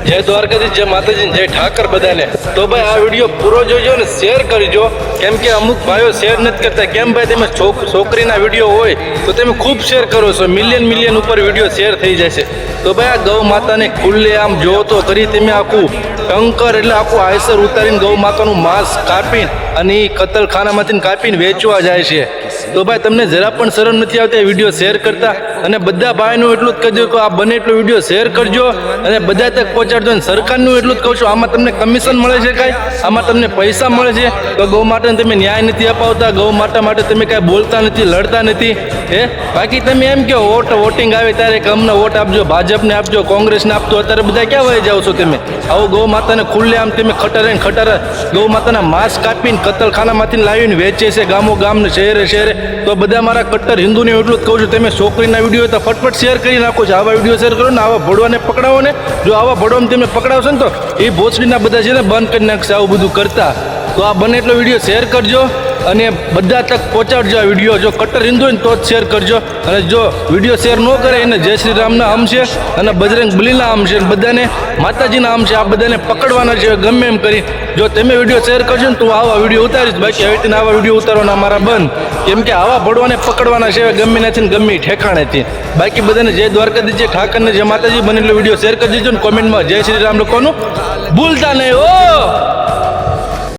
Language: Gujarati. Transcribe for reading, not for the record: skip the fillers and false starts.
જય દ્વારકાધીશ, જય માતાજી, જય ઠાકર બધાને. તો ભાઈ આ વિડીયો પૂરો જોજો ને શેર કરજો, કેમ કે અમુક ભાઈઓ શેર નથી કરતા. કેમ ભાઈ, તમે છોકરીના વિડીયો હોય તો તમે ખૂબ શેર કરો છો, મિલિયન ઉપર વિડીયો શેર થઈ જશે. તો ભાઈ આ ગૌ માતાને ખુલ્લે આમ જો તો કરી તમે આખું ટંકર એટલે આખું આયસર ઉતારીને ગૌ માતાનું માંસ કાપીને અને એ કતલખાનામાંથી કાપીને વેચવા જાય છે. તો ભાઈ તમને જરા પણ શરમ નથી આવતી વિડીયો શેર કરતા? અને બધા ભાઈનું એટલું જ કરજો કે આ બને એટલો વિડીયો શેર કરજો અને બધા તક પહોંચાડજો. અને સરકારનું એટલું જ કહું છું, આમાં તમને કમિશન મળે છે કાંઈ? આમાં તમને પૈસા મળે છે? તો ગૌ માતાને તમે ન્યાય નથી અપાવતા, ગૌ માતા માટે તમે કાંઈ બોલતા નથી, લડતા નથી. બાકી તમે એમ કહો વોટિંગ આવે ત્યારે કે અમને વોટ આપજો, ભાજપને આપજો, કોંગ્રેસને આપજો. અત્યારે બધા ક્યાં વહી જાઓ છો તમે? આવો ગૌ માતાને ખુલ્લે આમ તમે ખટારે ગૌ માતાના માંસ કાપીને કતલખાનામાંથી લાવીને વેચે છે ગામો ગામ ને શહેરે. તો બધા મારા કટ્ટર હિન્દુને એટલું જ કહું છું, તમે છોકરીના વિડીયો તો ફટફટ શેર કરી નાખો છો. આવા વિડીયો શેર કરો ને, આવા ભોળવાને પકડાવો ને. જો આવા ભોળવાને તમે પકડાવશો ને તો એ ભોસડીના બધા છે ને બંધ કરી નાખશે આવું બધું કરતા. તો આ બને એટલો વિડીયો શેર કરજો અને બધા તક પહોંચાડજો આ વિડીયો. જો કટ્ટર હિન્દુ હોય ને તો જ શેર કરજો. અને જો વિડીયો શેર ન કરે એને જય શ્રી રામના આમ છે અને બજરંગ બલીના આમ છે, બધાને માતાજીના આમ છે. આ બધાને પકડવાના છે ગમે એમ કરી. જો તમે વિડીયો શેર કરજો ને તો હું આવા વિડીયો ઉતારીશ. બાકી હવે તેને આવા વિડીયો ઉતારવાના અમારા બંધ, કેમ કે આવા ભડવાને પકડવાના છે ગમે નથી ને ગમે ઠેકાણેથી. બાકી બધાને જય દ્વારકાધીશ, જય ઠાકરને, જય માતાજી. બને એટલો વિડીયો શેર કરી દેજો ને કોમેન્ટમાં જય શ્રી રામ લખવાનું ભૂલતા નહીં. ઓ